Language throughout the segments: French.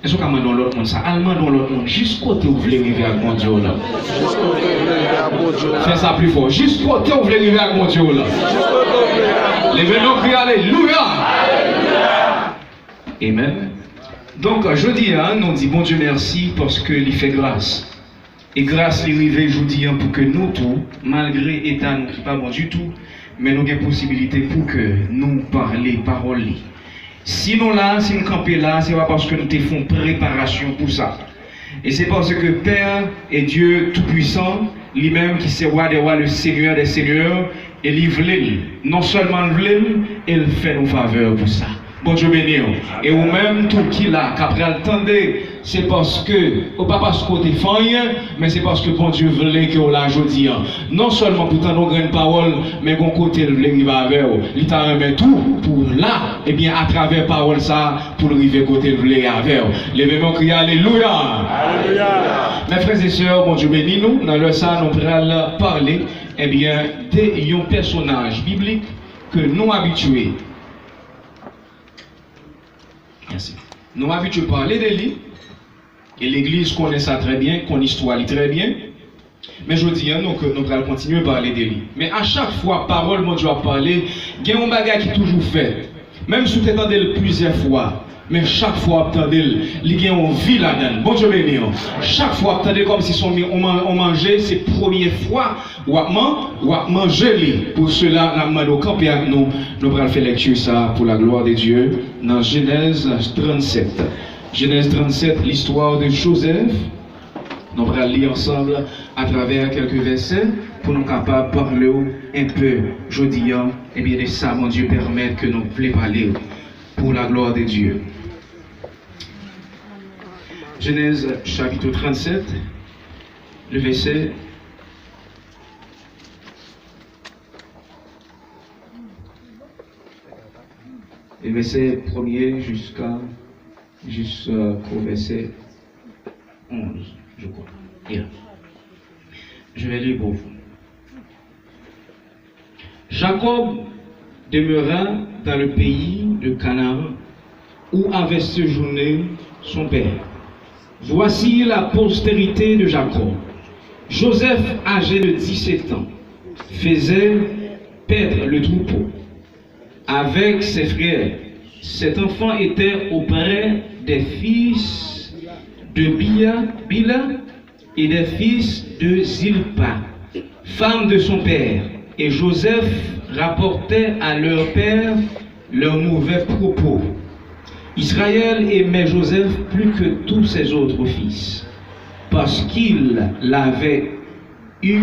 Est-ce qu'on a dans l'autre monde ça? Allemand dans l'autre monde. Jusqu'au côté où vous voulez arriver avec mon Dieu là. Fais ça plus fort. Jusqu'au côté où vous voulez arriver avec mon Dieu là. Levez-nous, criez Alléluia. Amen. Donc, je dis, nous dit bon Dieu merci parce qu'il fait grâce. Et grâce est arrivée, je dis, pour que nous tous, malgré l'état, nous ne pas bon du tout, mais nous avons possibilité pour que nous parler parole. Si nous là, si nous campons là, c'est pas parce que nous te faisons préparation pour ça. Et c'est parce que Père et Dieu Tout-Puissant, lui-même qui c'est roi des rois, le Seigneur des seigneurs, et il voulait, non seulement il voulait, il fait nos faveurs pour ça. Bon Dieu béni. Et ou même tout qui là, qu'après attendez, c'est parce que, ou pas parce qu'on défend, mais c'est parce que bon Dieu voulait que l'a aujourd'hui. Non seulement pour tant nos grandes paroles, mais bon côté le voulait avec vous. Il t'a remis tout pour là, et bien à travers parole ça, pour arriver côté le voulait avec vous. Levez-moi crier Alléluia. Alléluia. Mes frères et sœurs, bon Dieu béni nous, dans le ça, nous allons parler, eh bien, d'un personnage biblique que nous habitués. Merci. Nous avons habitué parler de lui, et l'Église connaît ça très bien, connaît l'histoire très bien. Mais je dis, nous allons continuer à parler de lui. Mais à chaque fois, parole, mon Dieu a parlé, il y a un bagage qui est toujours fait. Même si vous attendez plusieurs fois, mais chaque fois, vous attendez, il y a une vie là-dedans. Bon Dieu béni. Chaque fois, vous attendez comme si on mangeait, c'est la première fois, ou à manger. Pour cela, nous allons camper avec nous. Nous allons faire lecture ça pour la gloire de Dieu dans Genèse 37. Genèse 37, l'histoire de Joseph. Nous allons lire ensemble à travers quelques versets pour nous capables de parler un peu, je dis, et bien de ça, mon Dieu, permet que nous puissions parler pour la gloire de Dieu. Genèse chapitre 37, le verset le verset 1er jusqu'au verset 11, je crois. Bien. Je vais lire pour vous. Jacob demeura dans le pays de Canaan où avait séjourné son père. Voici la postérité de Jacob. Joseph, âgé de 17 ans, faisait paître le troupeau avec ses frères. Cet enfant était auprès des fils de Bila et des fils de Zilpa, femme de son père. Et Joseph rapportait à leur père leurs mauvais propos. Israël aimait Joseph plus que tous ses autres fils, parce qu'il l'avait eu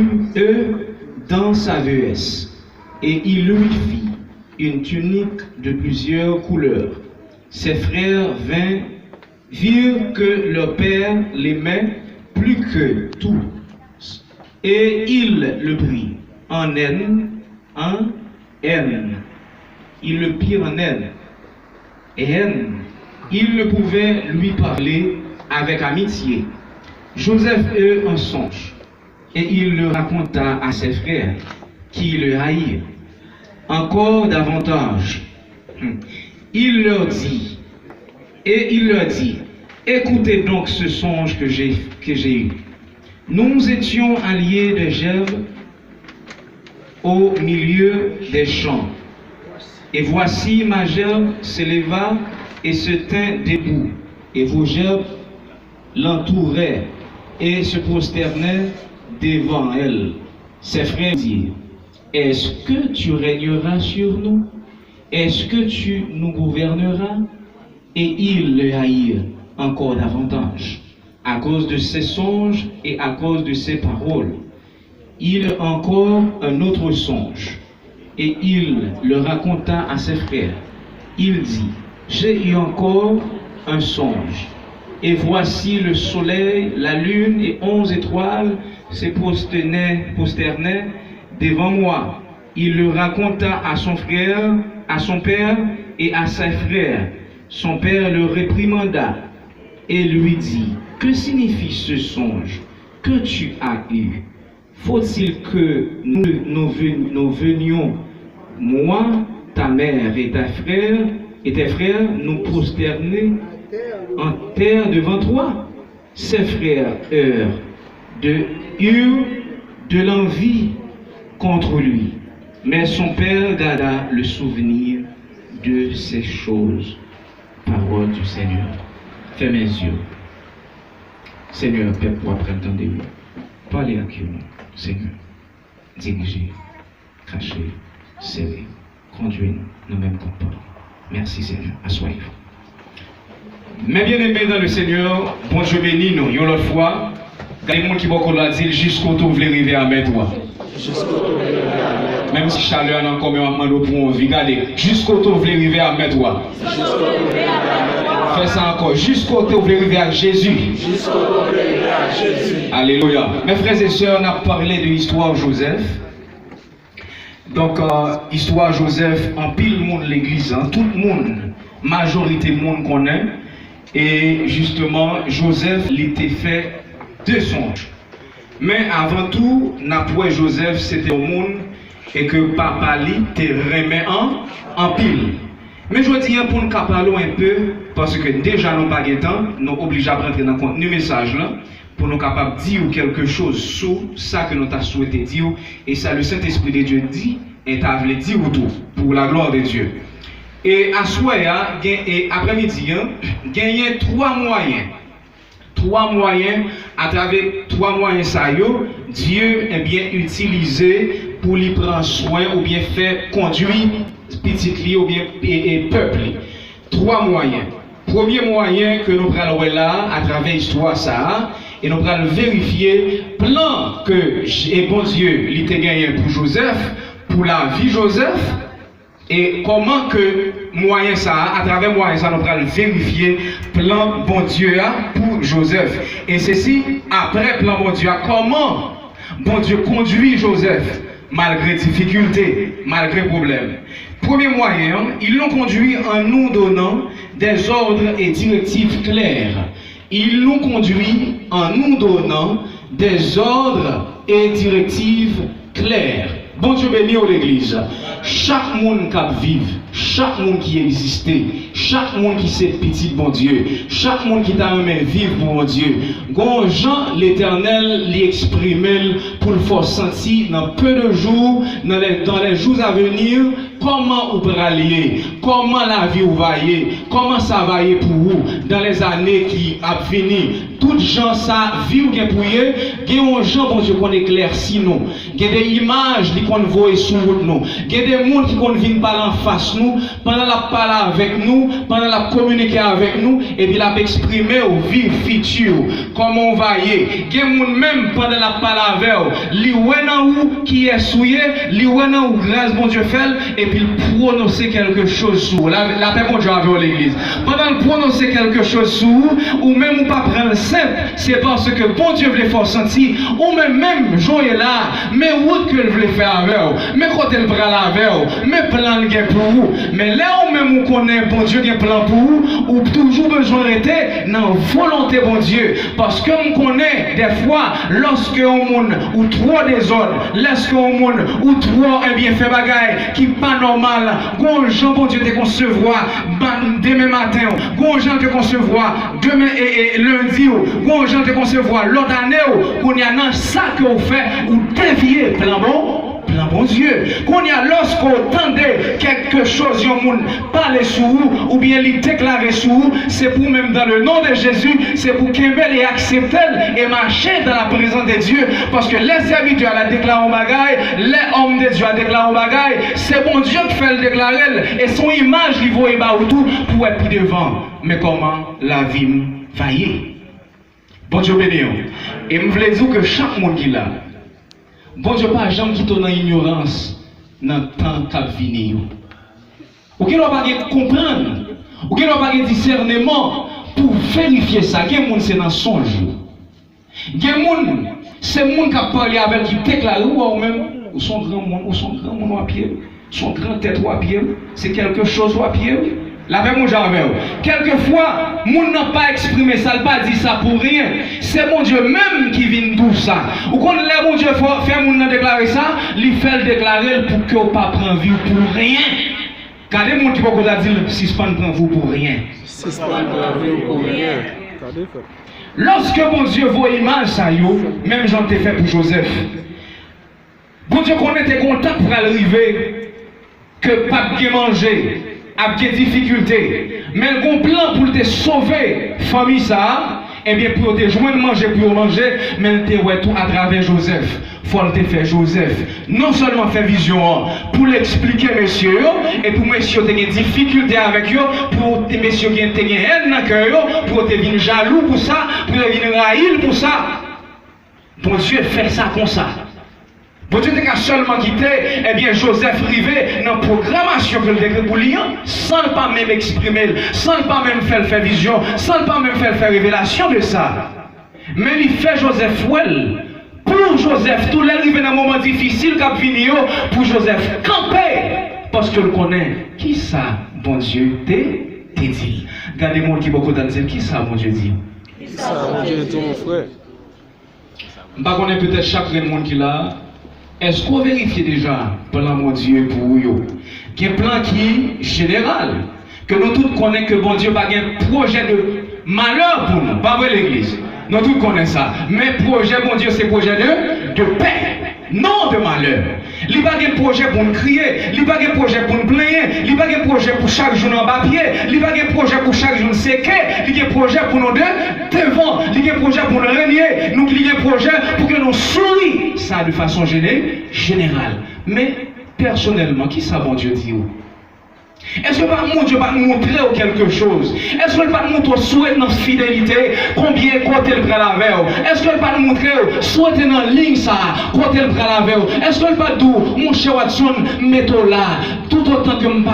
dans sa veuillesse, et il lui fit une tunique de plusieurs couleurs. Ses frères virent que leur père l'aimait plus que tout, et il le prit en haine, il le prit en haine. Il ne pouvait lui parler avec amitié. Joseph eut un songe, et il le raconta à ses frères, qui le haïrent encore davantage. Il leur dit, écoutez donc ce songe que j'ai eu. Nous étions alliés de gerbes au milieu des champs. Et voici ma gerbe s'éleva et se tint debout, et vos gerbes l'entouraient et se prosternaient devant elle. Ses frères dirent, est-ce que tu régneras sur nous? Est-ce que tu nous gouverneras? Et ils le haïrent encore davantage, à cause de ses songes et à cause de ses paroles. Il eut encore un autre songe, et il le raconta à ses frères. Il dit, j'ai eu encore un songe, et voici le soleil, la lune et 11 étoiles se prosternaient devant moi. Il le raconta à son frère, à son père et à ses frères. Son père le réprimanda et lui dit, que signifie ce songe que tu as eu? Faut-il que nous venions, moi, ta mère et tes frères, nous prosterner en terre devant toi. Ses frères eurent de l'envie contre lui. Mais son père garda le souvenir de ces choses. Parole du Seigneur. Fais mes yeux. Seigneur, Père, pour apprendre de lui. Parlez à qui nous, Seigneur. Dirigez, crachez, serrez, conduisez-nous, nous-mêmes comportons. Merci Seigneur. Assoyez-vous. Mes bien-aimés dans le Seigneur, bon Dieu béni nous, une autre fois, il y a des gens qui vont dire jusqu'au tour vous arriver à mettre toi. Même si chaleur n'a encore un pour on vit, regardez, jusqu'au tour vous arriver à mettre toi. Fais ça encore, jusqu'au tour vous arriver à Jésus. Alléluia. Mes frères et sœurs, on a parlé de l'histoire Joseph. Donc, histoire Joseph, en pile monde l'église, hein, tout le monde, majorité de monde connaît. Et justement, Joseph, il était fait de songes. Mais avant tout, n'après Joseph, c'était au monde et que papa lui te remet en pile. Mais je dis pour nous parler un peu, parce que déjà nous n'avons pas de temps, nous sommes obligés à rentrer dans le contenu message là, pour nous capables de dire quelque chose sur ça que nous avons souhaité dire, et ça le Saint-Esprit de Dieu dit, et tu as voulu dire tout, pour la gloire de Dieu. Et à soir, et après-midi, il y a trois moyens, à travers trois moyens ça Dieu est bien utilisé pour lui prendre soin ou bien faire conduire petit ou bien peuple. Trois moyens. Premier moyen que nous prenons là, à travers l'histoire ça, et nous allons vérifier plan que bon Dieu l'était gagné pour Joseph, pour la vie Joseph, et comment que moyen ça, à travers moyen ça, nous allons vérifier plan bon Dieu pour Joseph. Et ceci, après plan bon Dieu, comment bon Dieu conduit Joseph, malgré difficultés, malgré problèmes. Premier moyen, ils l'ont conduit en nous donnant des ordres et directives clairs. Ils l'ont conduit en nous donnant des ordres et directives claires. Bon Dieu béni à l'église. Chaque monde qui vit, chaque monde qui existe, chaque monde qui sait petit bon Dieu, chaque monde qui t'a aimé vivre pour mon Dieu. Gon Jean l'Éternel l'y exprime pour le faire sentir dans peu de jours, dans les jours à venir, comment vous braliez, comment la vie vous va y, comment ça va y pour vous dans les années qui a fini. Toutes gens ça vie ou bien pour y, gen gens bon Dieu qu'on éclaircit nous, gen des images qu'on voit sur nous, gen des monde qui qu'on vient parler en face nous, pendant la parler avec nous, pendant la communiquer avec nous, et puis la exprimer au vie futur, comment on va y. Gen monde même pendant la parler avec vous, li wena ou qui est souillé, li wena ou grâce bon Dieu fait, et puis prononcer quelque chose sur la paix bon Dieu avec l'église. Pendant de prononcer quelque chose sur ou même ou pas prendre le simple, c'est parce que bon Dieu veut faire sentir, ou même Jean est là, mais où que le veut faire avec vous, mais quand elle prend la avec vous, mais plan gain pour vous, mais là où même on connaît bon Dieu qui plan pour vous, ou toujours besoin d'être dans volonté bon Dieu, parce que on connaît des fois lorsque on monde ou trop désordre, lorsque on monde ou trop un bien fait bagaille qui pas normal, gon Jean bon Dieu te concevoir demain matin, gon Jean te concevoir demain et lundi, gon Jean te concevoir l'autre année, qu'on y a dans ça que vous faites ou dévier plan bon Dieu. Qu'on y a lorsqu'on entendait quelque chose, yon moun parler sur vous, ou bien lui déclarer sur vous, c'est pour même dans le nom de Jésus, c'est pour qu'il et accepter et marcher dans la présence de Dieu. Parce que les serviteurs la déclarent en bagaille, les hommes de Dieu la déclarent en bagaille, c'est bon Dieu qui fait le déclarer, et son image, il va tout pour être plus devant. Mais comment la vie va y? Bon Dieu béni. Et je voulais dire que chaque monde qui est là, bon Dieu pas jamais qui dans l'ignorance dans le temps qu'a venir. Ou qui doit pas comprendre, ou qui doit pas discernement pour vérifier ça. Quel monde c'est dans son jour. Quel monde c'est monde qui a parlé avec qui déclare ou même ou son grand monde à pied, son grand tête à pied, c'est quelque chose à pied. La paix, mon avec vous. Quelquefois, moun n'a pas exprimé ça, n'a pas dit ça pour rien. C'est mon Dieu même qui vient tout ça. Ou quand le mon Dieu fait moun n'a déclaré ça, il fait le déclarer pour que vous ne pas prendre vie pour rien. Quand les gens qui vont dire suspend pour vous pour rien. Suspend pour vous pour rien. Lorsque mon Dieu voit l'image, ça y est, même j'en ai fait pour Joseph. Bon Dieu qu'on était content pour arriver, que pas bien manger, à des difficultés, mais le bon plan pour te sauver, famille ça, eh bien pour te joindre manger pour manger, mais te ouais tout à travers Joseph. Faut le faire Joseph. Non seulement faire vision pour l'expliquer messieurs, et pour messieurs qui ont des difficultés avec eux, pour les messieurs qui ont des haine dans le cœur, pour te venir jaloux pour ça, pour te venir raïl pour ça. Bon Dieu fait ça comme ça. Bon Dieu t'a seulement quitté, eh bien Joseph rivé dans la programmation que le décret pour lui, sans pas même exprimer, sans pas même faire vision, sans pas même faire révélation de ça. Mais il fait Joseph well. Pour Joseph, tout l'arrivé dans un moment difficile qu'a fini pour Joseph camper. Parce que le connaît. Qui ça, bon Dieu, t'es dit. Regardez moi qui beaucoup d'années, qui ça, bon Dieu dit. Qui ça, bon Dieu, ton frère. Je ne sais pas peut-être chaque monde qui l'a. Est-ce qu'on vérifie déjà, par l'amour de Dieu pour vous, qu'il y a un plan qui est général, que nous tous connaissons que bon Dieu n'a pas un projet de malheur pour nous, pas vrai l'église. Nous tous connaissons ça. Mais projet, bon Dieu, c'est projet de paix, non de malheur. Il n'y a pas de projet pour nous crier, il n'y a pas de projet pour nous plaindre, il n'y a pas de projet pour chaque jour en papier, il n'y a pas de projet pour chaque jour séquer, il y a un projet pour nous devant, il y a un projet pour nous régner, nous il y a un projet pour que nous sourions. Ça de façon générale. Mais personnellement, qui ça, bon Dieu dit? Est-ce que mon Dieu va nous montrer quelque chose? Est-ce qu'il va nous montrer souhait notre fidélité? Combien côté le bras la veille? Est-ce qu'il va nous montrer souhaiter dans la ligne ça? Côté le bras la veille? Est-ce qu'il va dire mon cher Watson, mettez-le là? Tout autant que je ne pas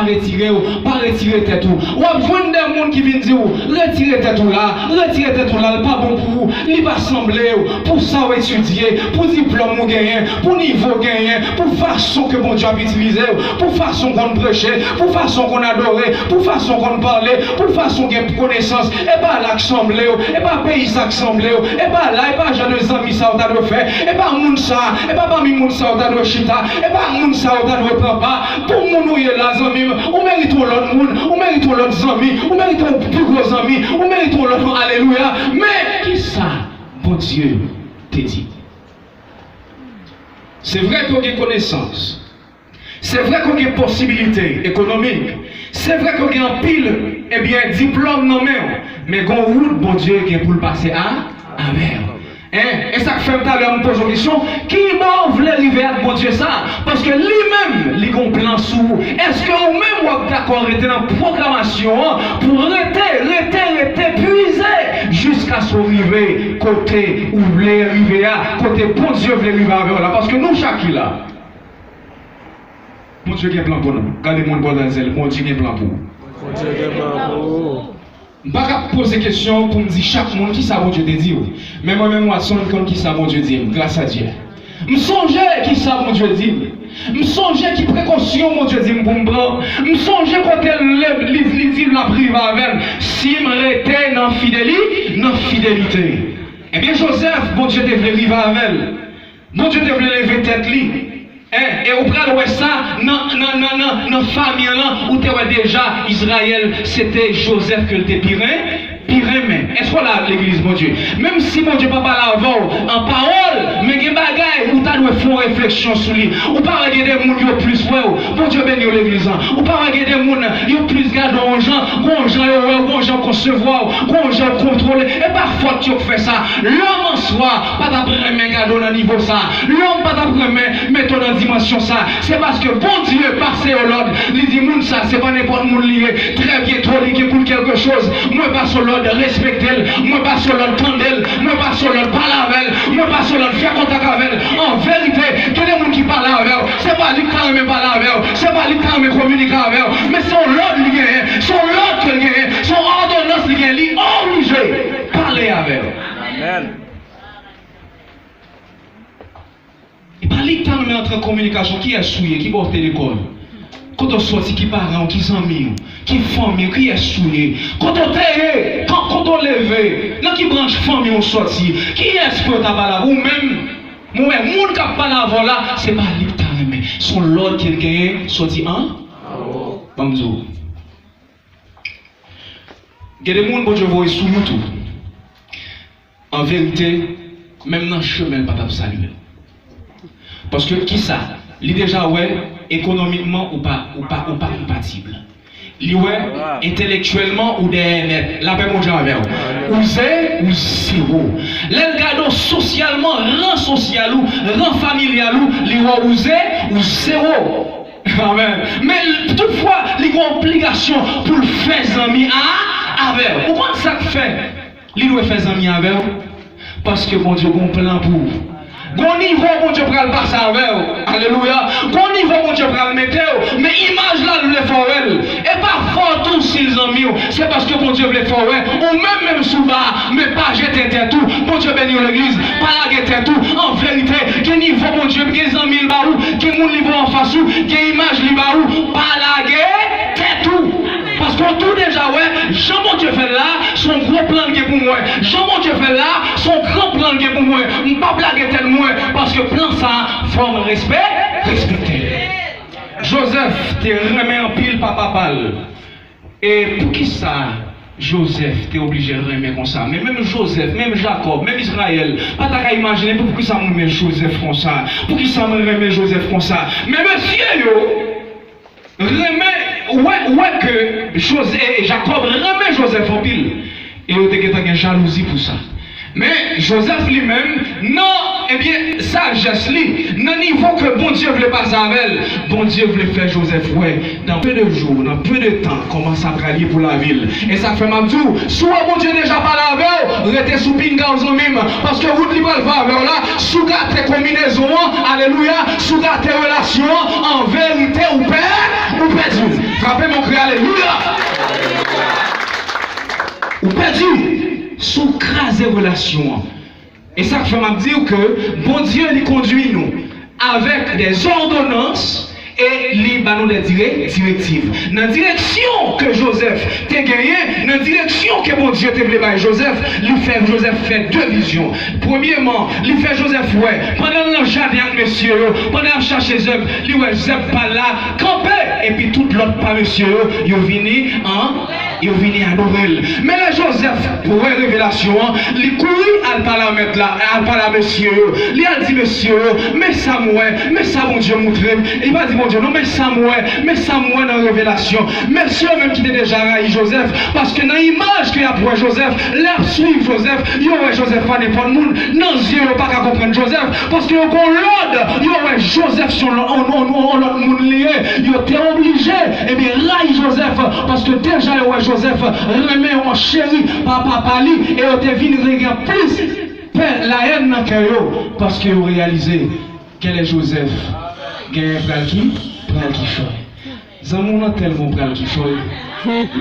retirer tête tout. Ou à voir des gens qui viennent dire retirez tête tout là, retirez tête tout là, pas bon pour vous. Il va sembler pour ça étudier, pour diplôme gagner, pour niveau gagner, pour façon que mon Dieu a utilisé, pour façon qu'on prêchait, pour façon qu'on adorait, pour façon qu'on parlait, pour façon qu'on ait connaissance, et pas l'assemblée, et pas pays assemblée, et pas là, et pas j'ai des amis ça on t'a de faire, et pas moun ça, et pas parmi moun ça on t'a de chita, et pas moun ça on t'a de prendre pas, pour moun ou là amis, ou mérite l'autre moun, ou mérite l'autre amis, ou mérite plus gros amis, ou mérite l'autre alléluia, mais qui ça, bon Dieu, te dit. C'est vrai qu'on a connaissance. C'est vrai qu'on a une possibilité économique. C'est vrai qu'on a un pile, eh bien, diplôme nommé. Mais qu'on route, bon Dieu, qui est pour le passer à mer. Et ça fait tout à l'heure, on me pose une question. Qui voulait arriver à bon Dieu ça? Parce que lui-même, il a un plan sous vous. Est-ce que vous-même, vous êtes d'accord, rester dans la programmation pour rester puiser jusqu'à ce arriver côté où vous voulez arriver à, côté bon Dieu voulait arriver à là? Parce que nous, chacun là. Mon Dieu qui est plan pour nous. Regardez mon bon Denzel, mon Dieu qui est plan pour vous. Mon Dieu qui est plan pour vous. Je ne vais pas poser question pour me dire chaque monde qui ça mon Dieu te dit. Mais moi-même, moi, je sais qui ça mon Dieu dit. Grâce à Dieu. Je songe qui ça mon Dieu dit. Je songe qui précaution mon Dieu dit pour me prendre. Je songe quand elle livre la prive avec. Si je restais dans la fidélité. Eh bien, Joseph, mon Dieu devait vivre avec elle. Mon Dieu devait lever tête lui. Et au pral ouais ça, dans la famille là, où tu vois déjà Israël, c'était Joseph que le pire mais est-ce qu'on a l'église, mon Dieu? Même si mon Dieu pas parler avant, en parole, mais il y a des bagailles où tu dois faire réflexion sur lui. Ou pas regarder des gens qui ont plus, mon Dieu béni l'église. Ou pas regarder des gens qui ont plus gardé aux gens concevoir, aux gens contrôler. Et parfois tu fais ça. L'homme en soi, pas d'après mes cadeaux dans niveau ça. L'homme pas d'après mettre dans dimension ça. C'est parce que bon Dieu passe au l'ordre. Il dit, moun ça, c'est pas n'importe monde lié. Très bien, trop lié pour quelque chose. Moi, pas sur l'ordre. Respecter, moi pas sur l'autre tendel, moi pas sur l'autre parler avec elle, moi pas sur l'autre faire contact avec elle. En vérité, tous les gens qui parlent avec elle, c'est pas lui qui parle avec elle, c'est pas lui qui parle communiquer avec elle, mais son l'autre qui gagne, son l'autre qui gagne, son ordonnance qui gagne, lui obligé de parler avec elle. Amen. Et pas lui qui parle entre en communication, qui est souillé, qui porte l'école. Quand on sortit, qui parents, qui amis, qui famille, qui est souillé. Quand on terre, quand on lève, là qui branche famille, on sortit. Qui est-ce que tu as parlé? Ou-même, moi-même, moun qui a parlé avant là, c'est pas lui qui t'a aimé. Son l'autre qui a gagné, sorti un. Bamzo. Il y a des gens qui voient sous tout. En vérité, même dans le chemin, pas de saluer. Parce que qui ça? Il est déjà ouais, économiquement ou pas compatible. Il est intellectuellement ou des la paix mondiale avec ou c'est ou zéro. L'engado socialement, rang social ou rang familial ou c'est ou zéro. Amen. Mais toutefois, il y a une obligation pour le faire amis avec. Pourquoi ça fait? Il doit faire amis avec. Parce que mon Dieu a un plan pour vous. Bon niveau, mon Dieu, pour le passer avec. Alléluia. Bon niveau, mon Dieu, pour le mettre. Mais image là, nous les faisons. Et pas fort tous ces amis. C'est parce que mon Dieu les fait. Ou même sous bas, mais pas jeter tout. Mon Dieu bénit l'église. Pas jeter tout. En vérité, quel niveau, mon Dieu, quel amis le barou, quel monde niveau en face, quelle image le barou, pas la guerre, tout. Parce que tout déjà, ouais, Jean mon Dieu fait là, son gros plan qui est pour moi. Jean mon Dieu fait là, son grand plan qui est pour moi. Je ne peux pas blaguer tellement, parce que plan ça, forme respect, respecter. Joseph, t'es remis en pile, papa pâle. Et pour qui ça, Joseph, t'es obligé de remettre comme ça. Mais même Joseph, même Jacob, même Israël, pas t'as qu'à imaginer pour qui ça me met Joseph comme ça. Pour qui ça me remet Joseph comme ça. Mais monsieur, remet que Joseph et Jacob remet Joseph en pile. Et il y a une jalousie pour ça. Mais Joseph lui-même, non, eh bien, sagesse lui, non niveau que bon Dieu voulait passer avec elle, bon Dieu voulait faire Joseph, ouais, dans peu de jours, dans peu de temps, commence à travailler pour la ville. Et ça fait mal tout. Soit bon Dieu déjà pas la veille, restez sous pinga aux même, parce que vous ne pouvez pas vers là, sous tes combinaisons, alléluia, sous tes relations, en vérité, ou père, ou perdu. Frappez mon cri, alléluia. Ou perdu. Sous craser relation. Et ça fait me dire que bon Dieu il conduit nous avec des ordonnances et il nous des directives. Dans la direction que Joseph t'a gagné, dans la direction que bon Dieu t'a voulu par Joseph, Joseph fait deux visions. Premièrement, il fait Joseph ouais, pendant le jardin avec monsieur, pendant chercher Joseph, il ouais Joseph pas là, campé et puis tout l'autre pas monsieur, il venu adorer. Mais là Joseph pour une révélation, il couru à parler là, à parler monsieur, il a dit monsieur, mais ça mon Dieu montre, il va dire mon Dieu non mais ça dans la révélation. Monsieur même qui était déjà raï Joseph parce que dans l'image qu'il y a pour Joseph, l'air suivre Joseph, il y aurait Joseph pas n'importe monde, non Dieu ne pas comprendre Joseph parce que l'autre, il y aurait Joseph sur l'autre monde lié, il était obligé et bien raï Joseph parce que déjà il y aurait Joseph remet en chéri papa pali et il était venu regarder plus la haine dans le cœur parce qu'il a réalisé quel est Joseph. Il y a un pral qui choye. Zamon a tellement pral qui choye.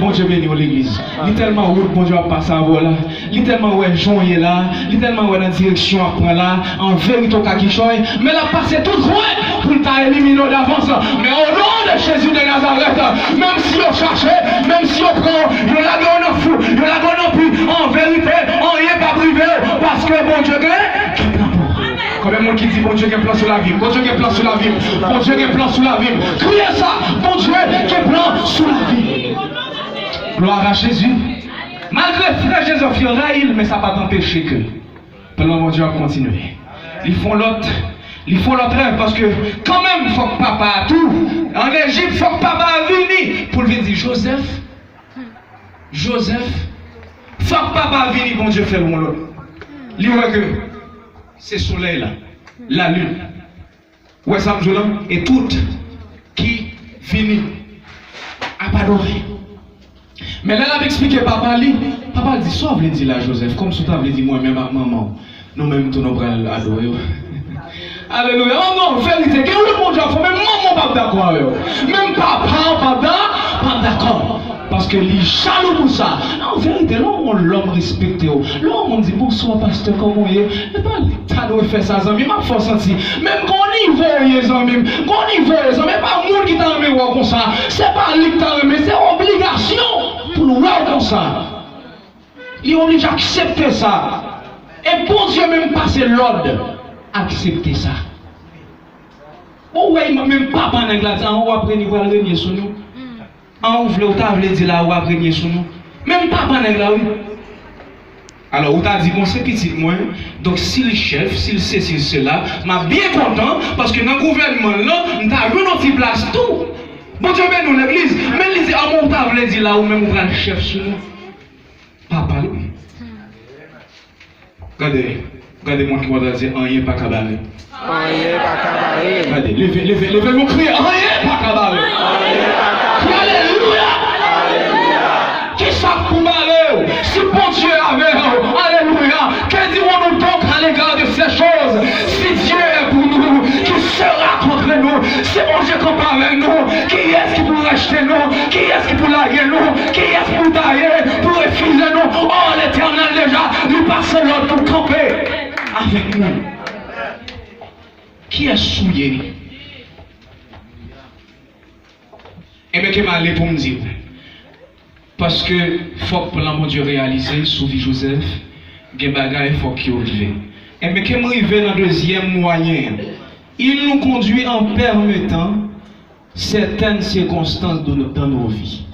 Bon Dieu béni l'église. Il est tellement route, bon Dieu a passé à là. Il est tellement ouais, Jean est là. Il est tellement ouais, dans la direction à prendre là. En vérité, qui choye. Mais il a passé tout droit pour t'éliminer d'avance. Mais au nom de Jésus de Nazareth, même si on cherchait, même si on prend, il la donne en fou, il la donne en plus. En vérité, on n'y est pas privé. Parce que bon Dieu gagne. Combien de monde qui dit bon Dieu qui est plan sur la vie, bon Dieu qui est plan sur la vie, bon Dieu qui est plan sur la vie. Criez ça, bon Dieu qui est plan sur la vie. Gloire à Jésus. Malgré frère Joseph Yoraïl, mais ça ne va pas t'empêcher que pendant mon Dieu a continué. Ils font l'autre rêve parce que quand même il faut que papa a tout. En Égypte, il faut que papa a venu pour lui dire Joseph, il faut que papa a venu, bon Dieu fait le monde. Il voit que c'est soleil là, la lune. Ouais, ça me et tout qui finit à adorer. Mais là, il expliqué papa dit, soit vous dit là, Joseph, comme si tu avais dit moi-même à maman, nous-mêmes, nous nous adorer. Alléluia. Oh non, vérité, que le bon Dieu a fait, même maman pas d'accord avec vous. Même papa pas d'accord. Parce que les jaloux pour ça. En vérité, là on l'homme respecte. Là on dit bonsoir pasteur, comment il est. Et pas t'as doit faire ça, amis, m'a force sentir. Même quand on y va, les amis, pas monde qui t'a remis comme ça. C'est pas lui qui t'a remis, c'est obligation pour nous voir comme ça. Il est obligé d'accepter ça. Et bon Dieu même passer l'ordre. Accepter ça. Oh ouais, même pas pendant la on va prendre le renier sur nous. En ouvre, ou t'as voulu dire là, ou a régné sur nous. Même papa n'est là, oui. Alors, ou t'as dit, bon, c'est petit moins. Donc, si le chef, si le c'est, si cela, m'a bien content, parce que dans le gouvernement, là, on t'a vu notre place tout. Bon Dieu, ben nous l'église. Mais il dit, ah, mon t'as voulu dire là, ou même, on prend le chef sur nous. Papa, oui. Regardez mon qui va dire, rien pas cabaret. Rien pas cabaret. Regardez, levez mon cri, rien pas cabaret. Alléluia. Qui savent pour malheur, si bon Dieu avait, alléluia, que dirons-nous donc à l'égard de ces choses? Si Dieu est pour nous, qui sera contre nous? Si bon Dieu compare avec nous, qui est-ce qui pourrait acheter nous? Qui est-ce qui pourrait laguer nous? Qui est-ce qui pourrait tailler, pour refuser nous? Oh, l'Éternel déjà, lui passe l'autre pour camper avec nous. Qui est souillé? Et bien, qui m'a allé pour me dire? Parce que faut que l'amour Dieu réalisé sous vie Joseph, il y a des faut qu'il arrive. Et mais quand arrive dans le deuxième moyen, il nous conduit en permettant certaines circonstances dans nos vies.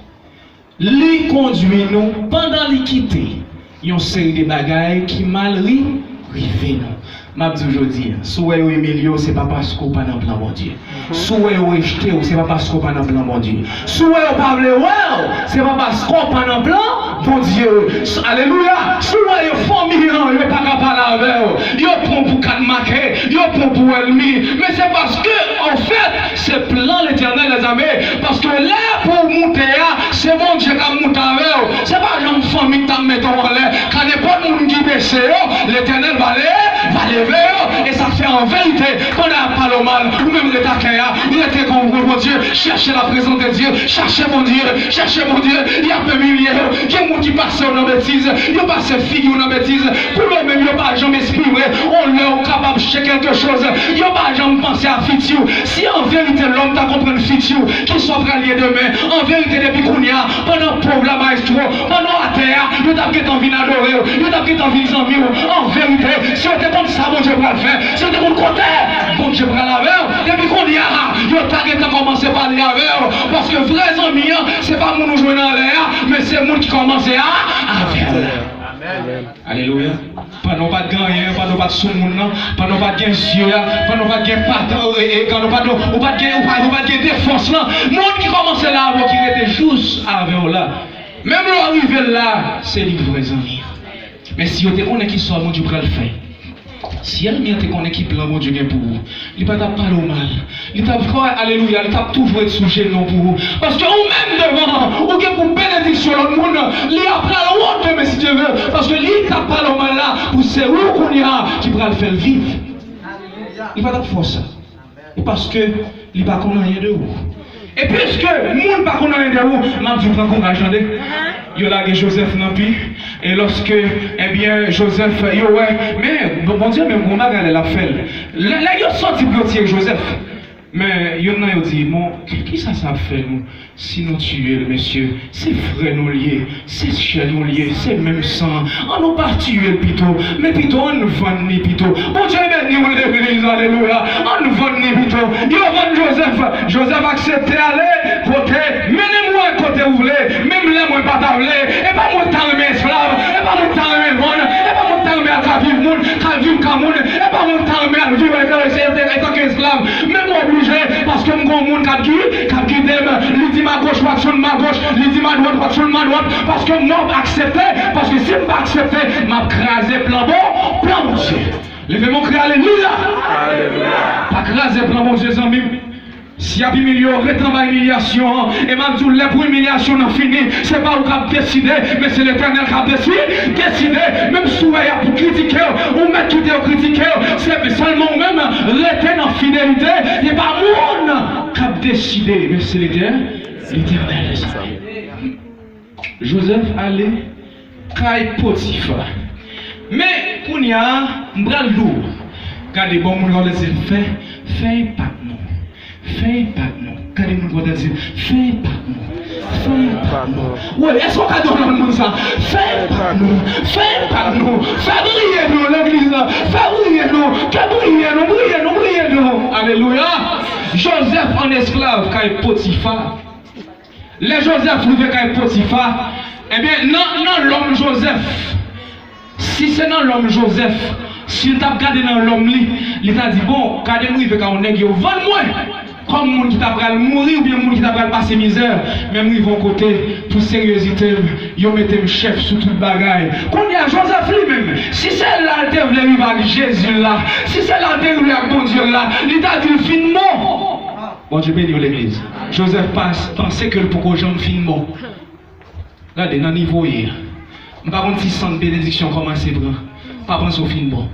Il conduit nous pendant l'équité. Il y a une série de bagailles qui mal arrivent nous. Je dis aujourd'hui, si vous êtes humilié, ce n'est pas parce que vous n'avez pas de plan mon Dieu. Si vous êtes rejeté, ce n'est pas parce que vous n'avez pas de plan mon Dieu. Si vous êtes pas de ce n'est pas parce que vous n'avez pas de plan mon Dieu. Alléluia. Si vous êtes famille, vous n'avez pas de parler avec vous. Vous prend pour quatre marqués, vous prend pour ennemi. Mais c'est parce que, en fait, c'est plan l'Éternel, les amis. Parce que là, pour monter, c'est mon Dieu qui a monté avec vous. Ce n'est pas une famille qui met en l'air. Quand il n'y a pas de monde qui baisse, l'Éternel va lever. Et ça fait en vérité qu'on n'a pas le mal, ou même le taquet, ou le técon, mon Dieu, cherchez la présence de Dieu, cherchez mon Dieu, il y a peu milliers, il y a des gens qui passent dans la bêtise, il y a pas ces figures dans la bêtise, pour eux même, il n'y a pas jamais inspiré, on leur capable de chercher quelque chose, il n'y a pas jamais pensé à Fitiou. Si en vérité l'homme t'a compris Fitiou, qui soit rallié demain, en vérité depuis qu'on y a, pendant pauvre la maestro, pendant la terre, il t'a envie d'adorer, il t'a envie d'amis, en vérité, si on était comme ça, bon Dieu va le faire. Si on était comme côté, bon Dieu va la faire. Depuis qu'on y a, il a commencé par les avec. Parce que vrais amis, c'est pas mon nous jouer dans l'air, mais c'est mon qui commence à faire. Amen. Alléluia. Pas non pas de gagner, pas non pas de sous-monde, pas non pas de gagner, pas non pas de gagner patron, et quand non pas de gagner défense là. Monde qui commence là, avant qui était juste avec là. Même l'arrivée là, c'est les vrais amis. Mais si on te connaît qui soit, mon Dieu va le faire. Si elle m'a qu'on équipe là, mon Dieu pour vous, il ne va pas parler au mal. Il t'a alléluia, il t'a toujours être sujet non pour vous. Parce que vous même devant, ou bien pour bénédiction l'autre monde, il a pris le honte, mais si Dieu veut, parce que lui t'a parlé au mal là, pour c'est où qu'on ira, qui va le faire vivre. Il va pas faire ça. Et parce que il va pas connaître rien de vous. Et puisque le monde ne connaît rien de vous, je vous prends courage, attendez. Il y a Joseph Nampi, et lorsque, eh bien, Joseph, mais, bon Dieu, même mon mari, elle a fait. Là, il a sorti pour tirer Joseph. Mais, il y en a dit, bon, qui ça fait, nous? Si nous tuons le monsieur, c'est frère nous liés, c'est cher nous liés, c'est même sang. On nous pas tuer le pito, mais pito, on nous vend ni pito. Bon Dieu, béni nous l'église, alléluia. On nous vend ni pito. Il vend Joseph accepté aller, côté, menez-moi côté où vous voulez, même là, moi, pas t'avler, et pas moi, t'en mes esclaves, et pas moi, t'en mes bonnes, et pas moi, t'en mes à vivre monde, qu'à vivre Cameroun, et pas moi, t'en mes à vivre avec esclaves, même obligé, parce que mon monde qui lui dit ma gauche, pas sur ma gauche, lui dit ma droite, pas sur ma droite, parce que moi, accepté, parce que si je ne pas accepté, m'a crasé plan bon Dieu. Levez mon cri, alléluia. Pas crasé plan bon Dieu, amis. Si y a retravail humiliation, et m'a dit pour humiliation non fini, c'est pas vous qui avez décidé, mais c'est l'Éternel qui a décidé, même si vous avez pour critiquer, ou même qui te critiquer, c'est seulement même rester en fidélité, il n'y a pas monde qui a décidé, mais c'est l'Éternel. Joseph allait, Kai Potiphar. Mais, on y a un bras lourd. Regardez, bon, on va dire, fais pas non. Fais pas non. Regardez, on va dire, fais pas non. Fais pas non. Ouais, est-ce qu'on a donné le monde ça? Fais pas non. Fais pas non. Fais briller nous, l'église. Fais briller nous. Que briller nous. Alléluia. Joseph en esclave, Kai Potiphar. Les Joseph arrivent avec Potiphar, eh bien, non, l'homme Joseph, si c'est dans l'homme Joseph, s'il t'a regardé dans l'homme, il t'a dit, bon, regardez-moi, il veut qu'on nègre, vends-moi, comme monde qui t'a pris mourir ou bien monde qui t'a pris passer misère, même ils vont côté, pour sérieuxité, ils mettent chef sur toute bagaille. Qu'on y a Joseph lui-même, si c'est là le devait vivre avec Jésus là, si c'est là le devait avec bon Dieu là, il t'a dit finement. Bon Dieu bénit l'église. Joseph pensait que le pourquoi j'en finement. Regardez, dans le niveau hier. Par contre, si sans bénédiction commence à prendre, pas penser au finement.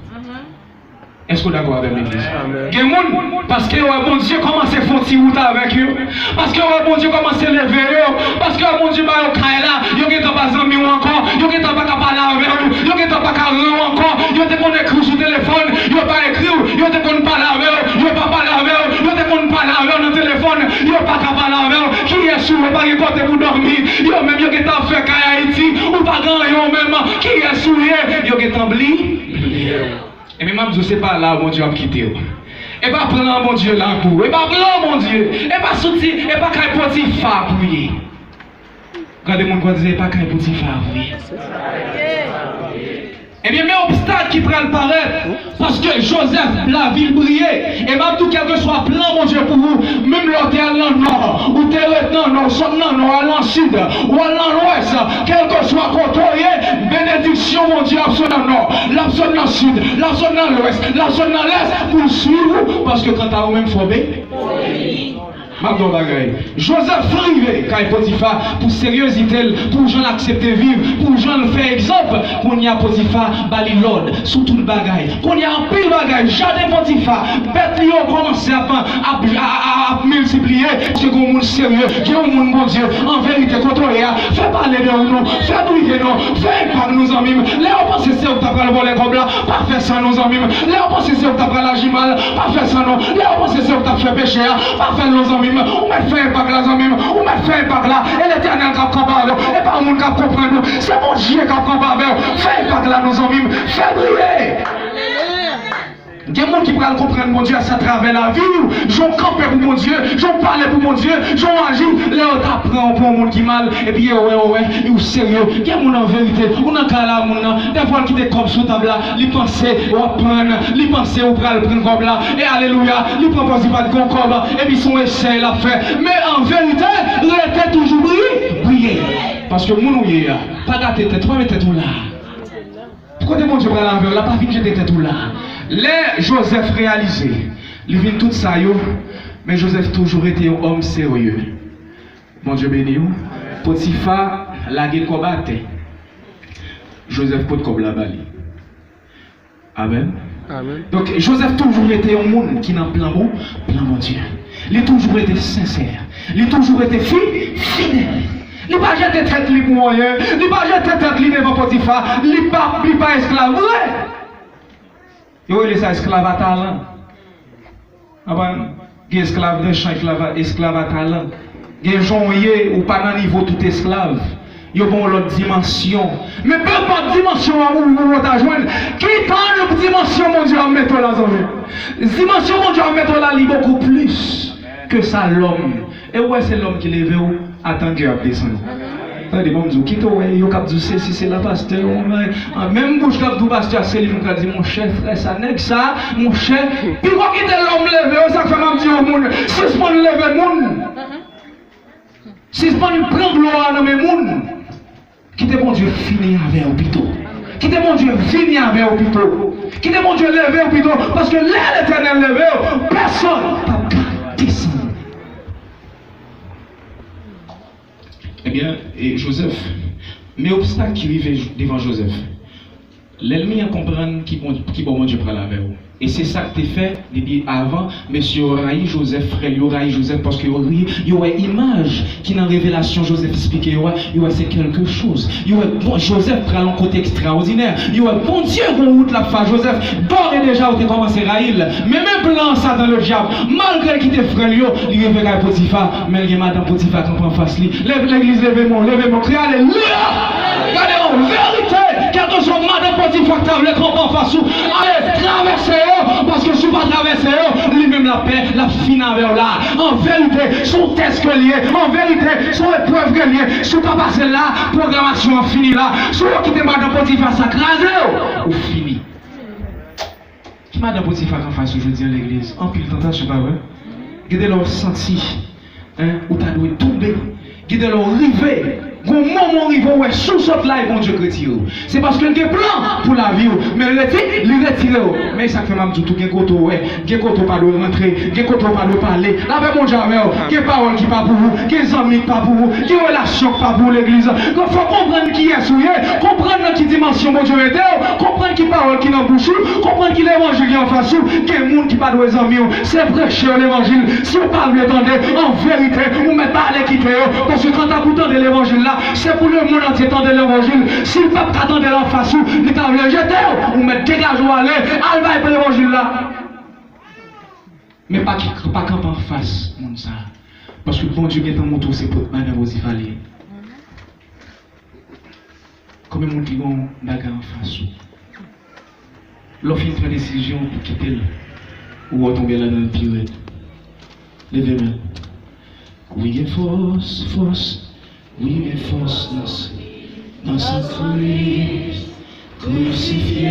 Est-ce que vous êtes d'accord avec l'église? Parce que bon Dieu commence à faire une route avec eux. Parce que bon Dieu commence à lever eux. Parce que bon Dieu va au là. Ils n'ont pas besoin encore. Ils n'ont pas parler avec eux. Ils n'ont pas rendre encore. Ils n'ont pas écrire sur le téléphone. Ils n'ont pas écrire. Ils n'ont pas parler avec eux. Ils n'ont pas parler avec eux. Ils n'ont pas parler avec eux dans le téléphone. Ils n'ont pas parler avec eux. Qui est sous le pas côté pour dormir? Ils ont même fait qu'à Haïti. Ou pas grand même. Qui est sous ils ont oublié. Et même si ce n'est pas là, mon Dieu a quitté. Et pas prendre mon Dieu là pour. Et pas prendre mon Dieu. Et pas sortir. Et pas qu'un petit phare pour y. Regardez mon quoi disait pas qu'un petit phare pour y. Et bien, mais obstacle qui prend le paraître, parce que Joseph, la ville brillait, et même tout quel que soit plan, mon Dieu, pour vous, même l'hôtel dans le nord, ou terre dans le nord, soit dans le nord, à l'sud, ou à l'ouest, quel que soit côté, bénédiction, mon Dieu, l'absurde dans le nord, l'absurde dans le sud, l'absurde dans l'ouest, l'absurde dans l'est, pour suivre, parce que quand tu as vous-même formé, Joseph arrivé quand Potiphar pour sérieuxité, pour gens accepter vivre, pour gens faire exemple, qu'on y a Potiphar, bali l'ordre, sous tout le bagaille, qu'on y a un pile bagaille, jardin Potiphar, bête lion commence à multiplier, c'est qu'on monde sérieux, qui est un monde bon Dieu, en vérité, contrôler, fait parler de nous, fait briller nous, fait par nous en mime, là on pense que c'est où t'as le voler comme là, pas faire ça nous en mime, là on pense que c'est où t'as la gimale, pas faire ça non, là on pense que c'est où t'as fait péché, pas faire nos en mime. On m'a fait un bac là, on m'a fait un bac là, et l'éternel qui a combattu, et pas mon qui a compris, c'est mon Dieu qui a combattu, fais un bac là, nous en mime, fais briller. Il y a des gens qui peuvent comprendre mon Dieu à travers la vie. J'en campe pour mon Dieu, j'en parle pour mon Dieu, j'en agis. Là, on t'apprend pour un monde qui mal. Et puis, ouais, il est sérieux. Il y a des gens en vérité. On a qu'à la monde. Des fois, qui te comme sous table là, ils pensent au prendre, ils pensent au prendre comme là. Et alléluia, ils prennent pas de concombre. Et puis, son essai l'a fait. Mais en vérité, il était toujours brillé. Parce que mon ouïe, pas gâté tête, toi, mettez tout là. Pourquoi mon Dieu prend l'envers là, pas vite, j'étais tout là. Les Joseph réalisé, il vient tout ça, mais Joseph toujours été un homme sérieux. Mon Dieu béni. Potiphar, la guerre combattait. Joseph peut comme la balle. Amen. Amen. Donc Joseph toujours été un monde qui n'a plan bon Dieu. Il a toujours été sincère. Il a toujours été fidèle. Il n'a pas jeté tête pour moyen. Il n'a pas jeté tête devant Potiphar. Il n'est pas esclave. Il est esclave à talent. Il est esclave de champ, esclave à talent. Il est joyeux ou pas dans le niveau tout esclave. Il y a une autre dimension. Mais peu importe dimension où vous t'a joindre. Qui parle de dimension, mon Dieu, à mettre là, dimension, mon Dieu, à mettre là, il beaucoup plus que ça l'homme. Et ouais, c'est l'homme qui lève où attend Dieu à descendre. Attendez, bon Dieu, qui t'ouvre, il y a si c'est la pasteur, même bouche cap du pasteur, c'est lui qui a dit, mon cher frère, ça n'est que ça, mon cher. Puis quand quitter l'homme levé, ça fait même dire au monde, si ce pas lever le monde, si ce pas prendre gloire dans le monde, quittez mon Dieu fini avec l'hôpital. Quittez mon Dieu fini avec l'hôpital. Quittez mon Dieu levé l'hôpital, parce que là, l'éternel levé, personne ne peut descendre. Eh bien, et Joseph, mais obstacle qui arrivait devant Joseph, l'ennemi a compris qui bon Dieu prend la veille. Et c'est ça que tu fait depuis avant, monsieur Oraï Joseph, frère Oraï Joseph, parce qu'il y aurait une image qui dans la révélation Joseph expliquait, il y aurait c'est quelque chose. Il y aurait bon Joseph prend un côté extraordinaire. Il y aurait bon Dieu qu'on route la fa Joseph, d'or et déjà où tu commencé à raïl. Mais même plan ça dans le diable, malgré qu'il était frère, il est venu à Potiphar, mais il y a madame Potiphar qui prend face lui. Lève l'église, levez-moi, crie alléluia! Regardez en vérité, quel que soit madame Potiphar qui a le camp en face, allez, traversez. Parce que si vous ne pas traverser, lui-même la paix, la fin avec là. En vérité, son test que lié, en vérité, son épreuve que lié, sous ta passé là, programmation finie là, sous qui te madame Potiphar s'acraser ou fini. Qui madame Potiphar en face aujourd'hui à l'église, en pile tentation, pas vrai? Gardez leur senti, où tu dois tomber, gardez leur river. Au moment où il va sous cette là, bon Dieu retire. C'est parce qu'il y a un plan pour la vie, mais il retire. Mais ça fait même tout, il y a un côté, il y a un côté pas de rentrer, il y a un côté pas de parler. Là, avec mon jamais, il y a des paroles qui pas pour vous, il y a des amis pas pour vous, il y a des relations pas pour l'église. Il faut comprendre qui est souillé, comprendre qui dimension mon Dieu est, comprendre qui parole qui est en bouche, comprendre qui l'évangile qui est en face, qu'il y a des gens qui pas de amis. C'est prêcher l'évangile. Si vous parlez, attendez, en vérité, vous ne mettez pas à l'équité, parce que quand vous entendez l'évangile là, c'est pour le monde entier attendre l'évangile. Si le peuple attendait en face, il t'a voulu jeter, ou mettre dégage ou aller, allez pour l'évangile là. Mais pas camper en face, mon ça. Parce que bon Dieu est en moto, c'est pour madame aussi fallait. Comme mon qui vont bagarre en face. L'offre une décision pour quitter ou retomber là dans le pire. Levez-moi. Oui, force. Oui, mais force dans son Christ crucifié.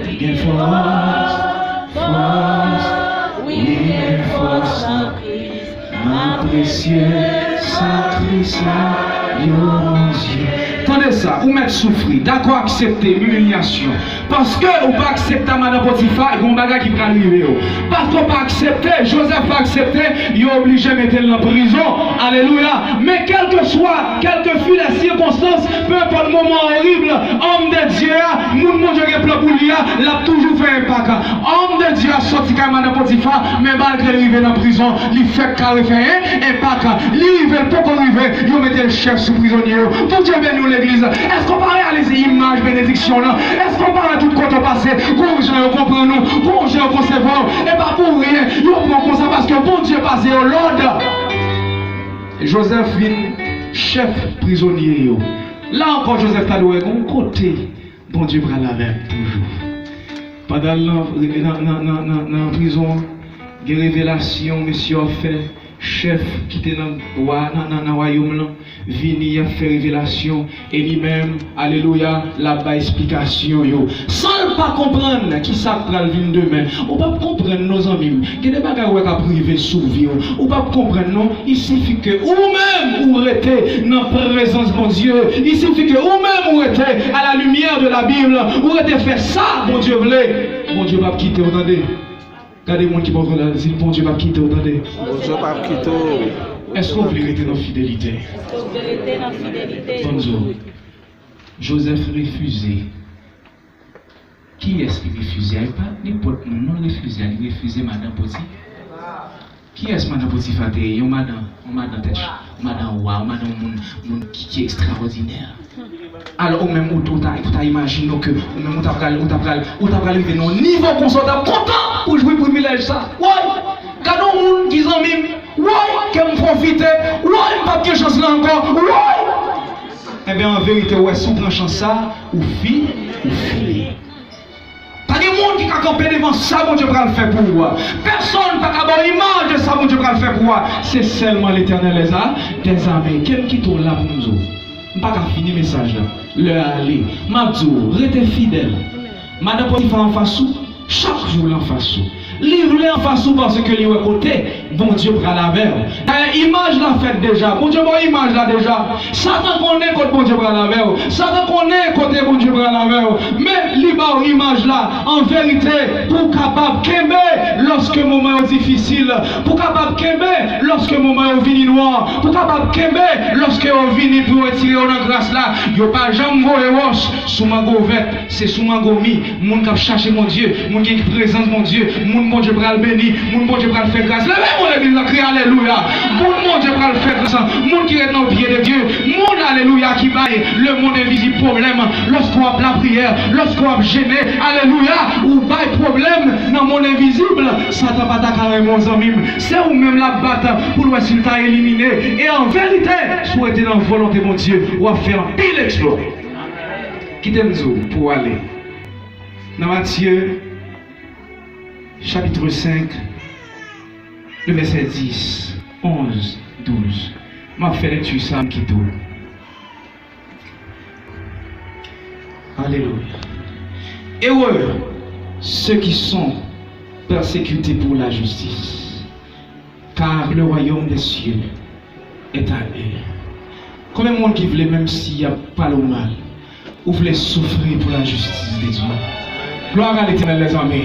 Oui, mais force, oui, mais force en Christ, ma précieuse sacrifice, mon Dieu. Attendez ça, vous mettez souffrir, d'accord, accepter l'humiliation. Parce que vous pas accepter madame Potiphar, il y a un bagage qui peut arriver. Parce que vous pas accepter, Joseph pas accepter, il est obligé de mettre en prison. Alléluia. Mais quelle que fût la circonstance, peu importe le moment horrible, homme de Dieu, mon Dieu qui est pour lui, il a toujours fait un impact. Homme de Dieu a sorti quand madame Potiphar, mais malgré lui, il est en prison, il fait carré fait un impact. Lui, il veut pas qu'on arrive, il met le chef sous prisonnier. Pour Dieu bénisse l'église. Est-ce qu'on parle à les images, bénédiction là? Est-ce qu'on parle à tout côté passé? Pour gens comprennent nous, pour gens concevoir, et pas pour rien. Ils prennent comme ça parce que bon Dieu passé au l'ordre. Joseph vient chef prisonnier. Là encore, Joseph a loué mon côté. Bon Dieu prend la veille toujours. Pendant la prison, des révélations, monsieur a fait. Chef qui était dans le royaume, vini a fait révélation et lui-même, alléluia, la bas explication. Sans pas comprendre qui ça va venir demain, on ne peut pas comprendre nos amis, qu'il y a des bagages qui sont privés sous vie, on ne peut pas comprendre, non, il suffit que vous-même vous restez dans la présence de Dieu, il suffit que vous-même vous restez à la lumière de la Bible, vous restez faire ça, mon Dieu voulait, mon Dieu va quitter, vous entendez? Regardez les gens qui vont là, si bon Dieu va quitter, attendez. Bon Dieu va quitter. Est-ce que vous voulez rester dans la fidélité? Bon Dieu. Joseph refusé. Qui est-ce qui refusé? Il n'y a pas n'importe qui non refusé. Il refusé Madame Potiphar. Qui est-ce Madame Potiphar? Il y a Madame tête, Madame Wa, Madame qui est extraordinaire. Alors, au même où tu as imaginé que au même où tu as arrivé dans un niveau qu'on soit content pour jouer privilège ça. Ouais, quand on dit en même, ouais, qu'elle me profite, ouais, pas de chance là encore, ouais. Eh bien, en vérité, ouais, si on prend chance ça, ou fille, ou fille. Pas de monde qui a campé devant ça, mon Dieu va le faire pour vous. Personne n'a pas avoir l'image de ça, mon Dieu va le faire pour vous. C'est seulement l'éternel les a des armées. Quel qui tourne là pour nous autres? Je ne vais pas finir le message là. Le aller. Mabdou, restez fidèle. Madame Potiphar en face, chaque jour en face. Livre-les en face parce que lui est côté. Bon Dieu prend la verre. Image la fait déjà. Bon Dieu, bon image là déjà. Satan connaît quand bon Dieu prend la verre. Satan connaît côté bon Dieu prend la verre. Mais libre image là, en vérité, pour capable qu'aimer lorsque le moment est difficile. Pour capable qu'aimer lorsque le moment est vini noir. Pour capable qu'aimer lorsque on vini pour retirer en grâce là. Yo pas jamais voyer roche sous ma govette. C'est sous ma gomi. Moun qui chercher mon Dieu. Moun qui présente mon Dieu. Moun bon Dieu va le bénir, mon Dieu va le faire grâce. Levez-moi l'église, la crier alléluia. Mon Dieu va le faire grâce. Mon qui est dans le pied de Dieu. Mon alléluia qui baille le monde invisible problème. Lorsqu'on a la prière, lorsqu'on a gêné, alléluia, ou baille problème dans le monde invisible, Satan va t'accarer mon ami. C'est ou même la batte pour le s'il t'a éliminé. Et en vérité, souhaiter dans la volonté de mon Dieu, ou à faire un pile exploit. Quittez-nous pour aller. Dans Matthieu chapitre 5, le verset 10, 11, 12. M'a fait lecture ça qui tout. Alléluia. Heureux ceux qui sont persécutés pour la justice, car le royaume des cieux est à eux. Combien de monde qui voulait, même s'il n'y a pas le mal, ou voulait souffrir pour la justice de Dieu? Gloire à l'Éternel, les amis.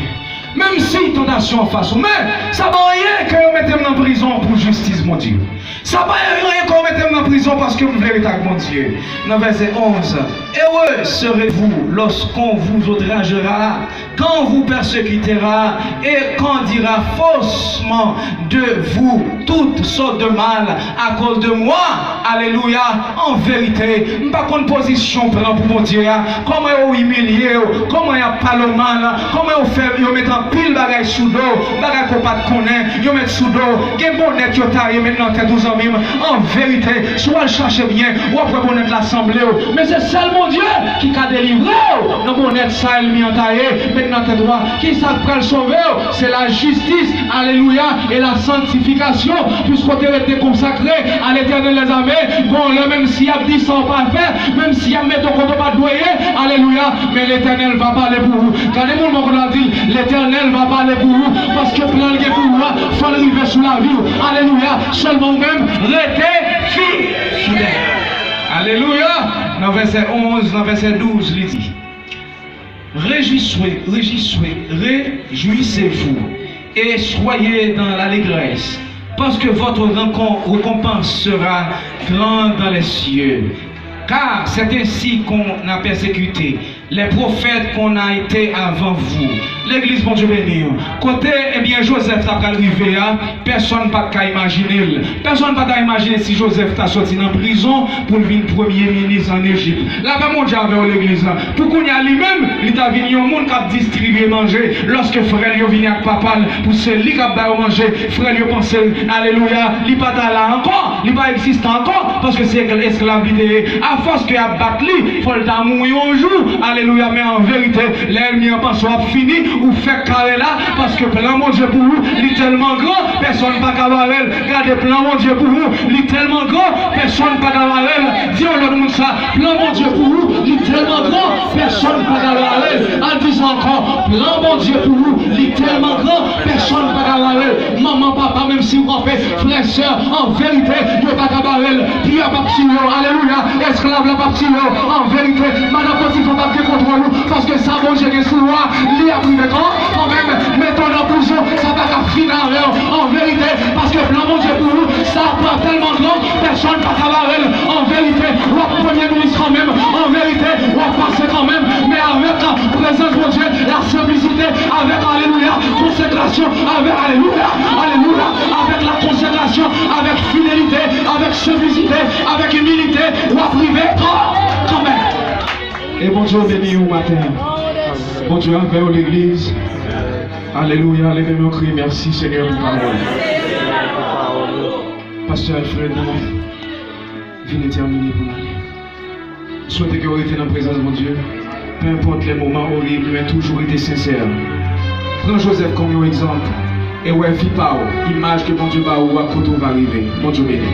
Même si tentation en face, mais ça va rien que vous mettez en prison pour justice, mon Dieu. Ça va rien que vous mettez en prison parce que vous voulez mon Dieu. Dans verset 11, heureux serez-vous lorsqu'on vous outragera, quand on vous persécutera et qu'on dira faussement de vous toutes sortes de mal à cause de moi. Alléluia. En vérité, je ne sais pas quelle position prendre pour mon Dieu. Comment vous humiliez, comment il n'y a pas le mal, comment vous faites, vous mettez en pile bagage sous dos, bagage qu'on pas connaît, vous mettez sous dos, vous bonnet qui taille maintenant tête 12 ans. En vérité, soit cherchez bien, ou après bonnet l'assemblée, mais c'est seul mon Dieu qui a délivré. Non, bonnet ça, il m'y entaillé, maintenant tête droit, qui ça peut le sauver, c'est la justice, alléluia, et la sanctification, puisqu'on a été consacré à l'Éternel les armées. Bon, là, même s'il y a 10 ans pas faire, même s'il y a mis ton compte pas doyer, alléluia, mais l'Éternel va parler pour vous. Regardez-moi mon qu'on a dit, l'Éternel va parler pour vous, parce que plein de pour vous, il faut arriver sous la vie. Alléluia, seulement même, restez fidèles. Alléluia. Dans verset 11, dans verset 12, il dit, réjouissez-vous et soyez dans l'allégresse, parce que votre récompense sera grande dans les cieux. Car c'est ainsi qu'on a persécuté les prophètes qu'on a été avant vous. L'église, bon Dieu béni. Côté, eh bien, Joseph t'a arrivé, personne n'a pas imaginer. Personne n'a pas imaginer si Joseph t'a sorti en prison pour venir premier ministre en Égypte. Là, mon Dieu avait l'église. Pour qu'on y a lui-même, il t'a venu au monde qui a distribué manger. Lorsque frère est venu avec papa, pour celui qui a manger, frère est pensé, alléluia, il n'est pas là encore, il n'est pas existant encore, parce que c'est esclavité. À force qu'il a battu, il faut le mourir un jour. Alléluia, mais en vérité, l'ennemi en pense soit fini ou fait carré là, parce que plan mon Dieu pour vous, il est tellement grand, personne ne peut pas regardez plan mon Dieu pour vous, il est tellement grand, personne ne peut pas dis au monde ça, plan mon Dieu pour vous, il est tellement grand, personne ne peut pas en disant encore, plan mon Dieu pour vous, il est tellement grand, personne ne peut pas maman, papa, même si vous en faites, frère, soeur, en vérité, il n'y a pas de puis il n'y a pas de alléluia, esclave la partie en vérité, madame, il ne faut pas contre nous, parce que ça, bon Dieu, qui est sous loi, il y a privé quand même, mettons en prison, ça va pas finir en vérité, parce que plan mon Dieu pour vous, ça pas tellement grand, personne ne va cabaret, en vérité, ou premier ministre quand même, en vérité, ou passer quand même, mais avec la présence de Dieu, la simplicité, avec alléluia, consécration, avec alléluia, alléluia, avec la consécration, avec fidélité, avec simplicité, avec humilité, ou privé quand même. Et bon Dieu béni au matin. Bon Dieu envers l'église. Alléluia. Levez-nous cri. Merci Seigneur pour parole. Pasteur Alfred, venez terminer pour aller. Souhaitez que vous êtes dans la présence de mon Dieu. Peu importe les moments horribles, mais toujours été sincère. Prends Joseph comme exemple. Et ouais, vie par image que mon Dieu va où à côté va arriver. Bon Dieu béni.